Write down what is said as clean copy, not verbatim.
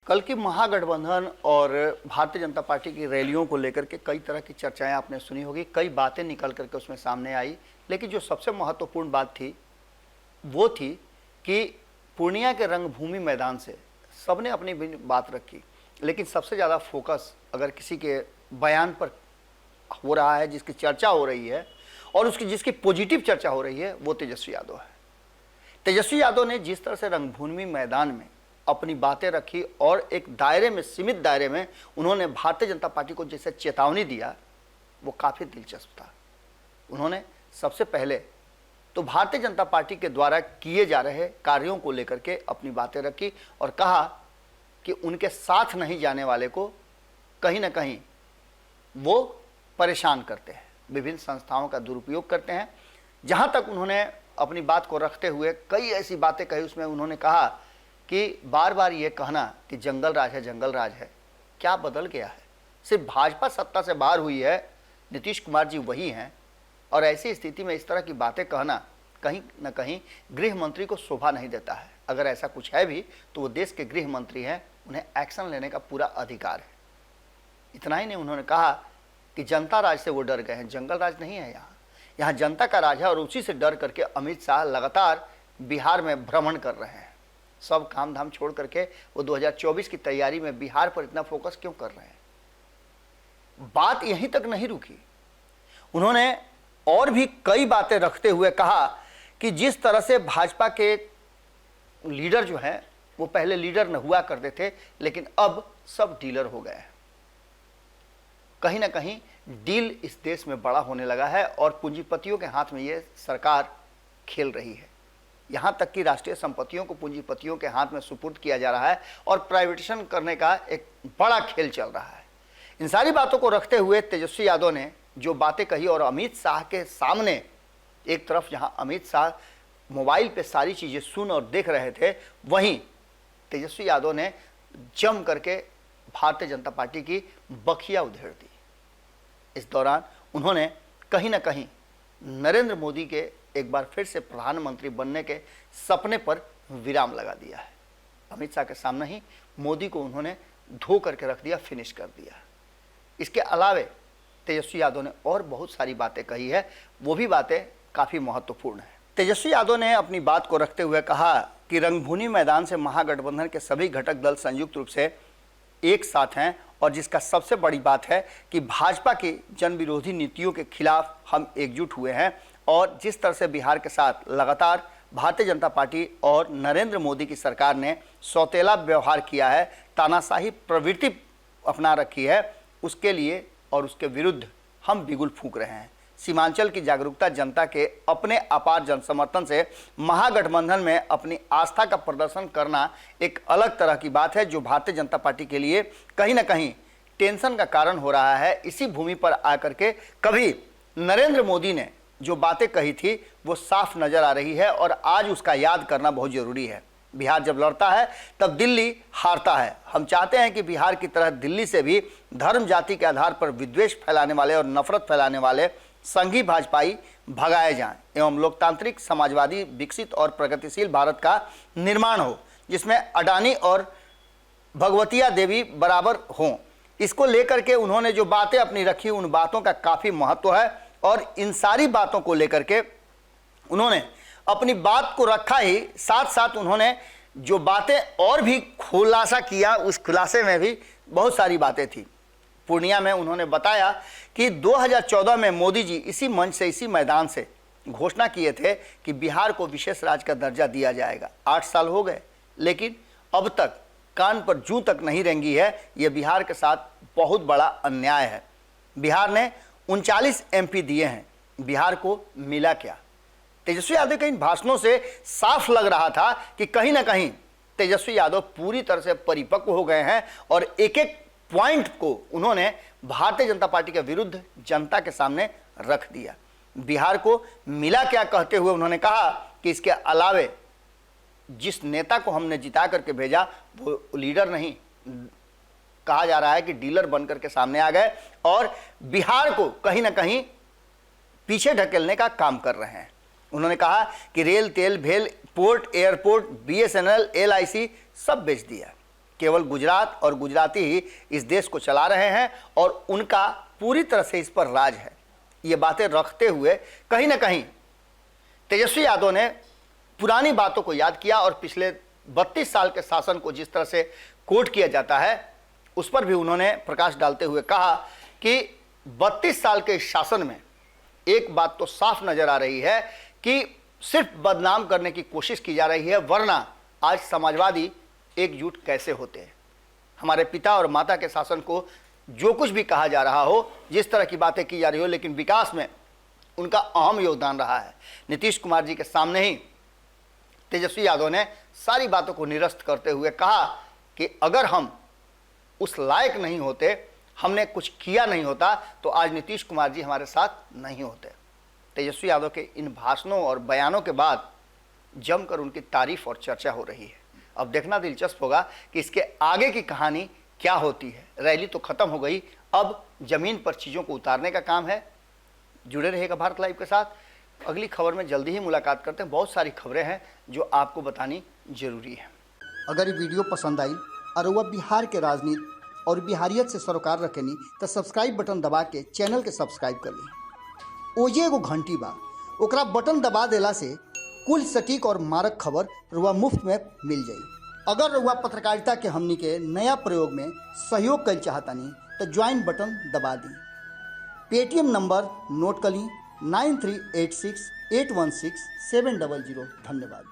कल की महागठबंधन और भारतीय जनता पार्टी की रैलियों को लेकर के कई तरह की चर्चाएं आपने सुनी होगी, कई बातें निकल करके उसमें सामने आई। लेकिन जो सबसे महत्वपूर्ण बात थी वो थी कि पूर्णिया के रंगभूमि मैदान से सबने अपनी बात रखी, लेकिन सबसे ज़्यादा फोकस अगर किसी के बयान पर हो रहा है, जिसकी चर्चा हो रही है और उसकी जिसकी पॉजिटिव चर्चा हो रही है, वो तेजस्वी यादव है। तेजस्वी यादव ने जिस तरह से रंगभूमि मैदान में अपनी बातें रखी और एक दायरे में, सीमित दायरे में उन्होंने भारतीय जनता पार्टी को जैसे चेतावनी दिया, वो काफ़ी दिलचस्प था। उन्होंने सबसे पहले तो भारतीय जनता पार्टी के द्वारा किए जा रहे कार्यों को लेकर के अपनी बातें रखी और कहा कि उनके साथ नहीं जाने वाले को कहीं ना कहीं वो परेशान करते हैं, विभिन्न संस्थाओं का दुरुपयोग करते हैं। जहाँ तक उन्होंने अपनी बात को रखते हुए कई ऐसी बातें कही, उसमें उन्होंने कहा कि बार बार ये कहना कि जंगल राज है, जंगल राज है, क्या बदल गया है? सिर्फ भाजपा सत्ता से बाहर हुई है, नीतीश कुमार जी वही हैं, और ऐसी स्थिति में इस तरह की बातें कहना कहीं न कहीं गृह मंत्री को शोभा नहीं देता है। अगर ऐसा कुछ है भी तो वो देश के गृह मंत्री हैं, उन्हें एक्शन लेने का पूरा अधिकार है। इतना ही नहीं, उन्होंने कहा कि जनता राज से वो डर गए हैं, जंगल राज नहीं है, यहाँ जनता का राज है और उसी से डर करके अमित शाह लगातार बिहार में भ्रमण कर रहे हैं। सब काम धाम छोड़ करके वो 2024 की तैयारी में बिहार पर इतना फोकस क्यों कर रहे हैं? बात यहीं तक नहीं रुकी, उन्होंने और भी कई बातें रखते हुए कहा कि जिस तरह से भाजपा के लीडर जो हैं वो पहले लीडर न हुआ करते थे, लेकिन अब सब डीलर हो गए हैं। कहीं ना कहीं डील इस देश में बड़ा होने लगा है और पूंजीपतियों के हाथ में ये सरकार खेल रही है। यहाँ तक कि राष्ट्रीय संपत्तियों को पूंजीपतियों के हाथ में सुपुर्द किया जा रहा है और प्राइवेटाइजेशन करने का एक बड़ा खेल चल रहा है। इन सारी बातों को रखते हुए तेजस्वी यादव ने जो बातें कही और अमित शाह के सामने, एक तरफ जहाँ अमित शाह मोबाइल पे सारी चीज़ें सुन और देख रहे थे, वहीं तेजस्वी यादव ने जम करके भारतीय जनता पार्टी की बखिया उधेड़ दी। इस दौरान उन्होंने कहीं ना कहीं नरेंद्र मोदी के एक बार फिर से प्रधानमंत्री बनने के सपने पर विराम लगा दिया है। अमित शाह के सामने ही मोदी को उन्होंने धो करके रख दिया, फिनिश कर दिया। इसके अलावे तेजस्वी यादव ने और बहुत सारी बातें कही है, वो भी बातें काफ़ी महत्वपूर्ण है। तेजस्वी यादव ने अपनी बात को रखते हुए कहा कि रंगभूमि मैदान से महागठबंधन के सभी घटक दल संयुक्त रूप से एक साथ हैं और जिसका सबसे बड़ी बात है कि भाजपा की जन विरोधी नीतियों के खिलाफ हम एकजुट हुए हैं। और जिस तरह से बिहार के साथ लगातार भारतीय जनता पार्टी और नरेंद्र मोदी की सरकार ने सौतेला व्यवहार किया है, तानाशाही प्रवृत्ति अपना रखी है, उसके लिए और उसके विरुद्ध हम बिगुल फूंक रहे हैं। सीमांचल की जागरूकता जनता के अपने अपार जनसमर्थन से महागठबंधन में अपनी आस्था का प्रदर्शन करना एक अलग तरह की बात है, जो भारतीय जनता पार्टी के लिए कहीं ना कहीं टेंशन का कारण हो रहा है। इसी भूमि पर आकर के कभी नरेंद्र मोदी ने जो बातें कही थी वो साफ नजर आ रही है और आज उसका याद करना बहुत जरूरी है। बिहार जब लड़ता है तब दिल्ली हारता है। हम चाहते हैं कि बिहार की तरह दिल्ली से भी धर्म जाति के आधार पर विद्वेष फैलाने वाले और नफरत फैलाने वाले संघी भाजपाई भगाए जाएं एवं लोकतांत्रिक, समाजवादी, विकसित और प्रगतिशील भारत का निर्माण हो, जिसमें अडानी और भगवतिया देवी बराबर हों। इसको लेकर के उन्होंने जो बातें अपनी रखी, उन बातों का काफ़ी महत्व है और इन सारी बातों को लेकर के उन्होंने अपनी बात को रखा ही, साथ साथ उन्होंने जो बातें और भी खुलासा किया, उस खुलासे में भी बहुत सारी बातें थी। पूर्णिया में उन्होंने बताया कि 2014 में मोदी जी इसी मंच से, इसी मैदान से घोषणा किए थे कि बिहार को विशेष राज्य का दर्जा दिया जाएगा। 8 साल हो गए, लेकिन अब तक कान पर जूं तक नहीं रेंगी है। यह बिहार के साथ बहुत बड़ा अन्याय है। बिहार ने 39 MP दिए हैं, बिहार को मिला क्या? तेजस्वी यादव के इन भाषणों से साफ लग रहा था कि कहीं ना कहीं तेजस्वी यादव पूरी तरह से परिपक्व हो गए हैं और एक एक पॉइंट को उन्होंने भारतीय जनता पार्टी के विरुद्ध जनता के सामने रख दिया। बिहार को मिला क्या कहते हुए उन्होंने कहा कि इसके अलावे जिस नेता को हमने जिता करके भेजा वो लीडर नहीं, कहा जा रहा है कि डीलर बनकर के सामने आ गए और बिहार को कहीं ना कहीं पीछे ढकेलने का काम कर रहे हैं। उन्होंने कहा कि रेल, तेल, भेल, पोर्ट, एयरपोर्ट, BSNL, LIC सब बेच दिया। केवल गुजरात और गुजराती ही इस देश को चला रहे हैं और उनका पूरी तरह से इस पर राज है। ये बातें रखते हुए कहीं ना कहीं तेजस्वी यादव ने पुरानी बातों को याद किया और पिछले 32 साल के शासन को जिस तरह से कोट किया जाता है उस पर भी उन्होंने प्रकाश डालते हुए कहा कि 32 साल के शासन में एक बात तो साफ नजर आ रही है कि सिर्फ बदनाम करने की कोशिश की जा रही है, वरना आज समाजवादी एकजुट कैसे होते हैं। हमारे पिता और माता के शासन को जो कुछ भी कहा जा रहा हो, जिस तरह की बातें की जा रही हो, लेकिन विकास में उनका अहम योगदान रहा है। नीतीश कुमार जी के सामने ही तेजस्वी यादव ने सारी बातों को निरस्त करते हुए कहा कि अगर हम उस लायक नहीं होते, हमने कुछ किया नहीं होता, तो आज नीतीश कुमार जी हमारे साथ नहीं होते। तेजस्वी यादव के इन भाषणों और बयानों के बाद जमकर उनकी तारीफ और चर्चा हो रही है। अब देखना दिलचस्प होगा कि इसके आगे की कहानी क्या होती है। रैली तो खत्म हो गई, अब जमीन पर चीज़ों को उतारने का काम है। जुड़े रहिएगा भारत लाइव के साथ। अगली खबर में जल्दी ही मुलाकात करते हैं। बहुत सारी खबरें हैं जो आपको बतानी जरूरी है। अगर ये वीडियो पसंद आई और वह बिहार के राजनीति और बिहारियत से सरोकार रखेनी तो सब्सक्राइब बटन दबा के चैनल के सब्सक्राइब कर ली। ओजे एगो घंटी बा, ओकरा बटन दबा देला से कुल सटीक और मारक खबर रुआ मुफ्त में मिल जाई। अगर रुआ पत्रकारिता के हमनी के नया प्रयोग में सहयोग कर चाहतनी तो ज्वाइन बटन दबा दी। पेटीएम नंबर नोट कर ली 9386816700। धन्यवाद।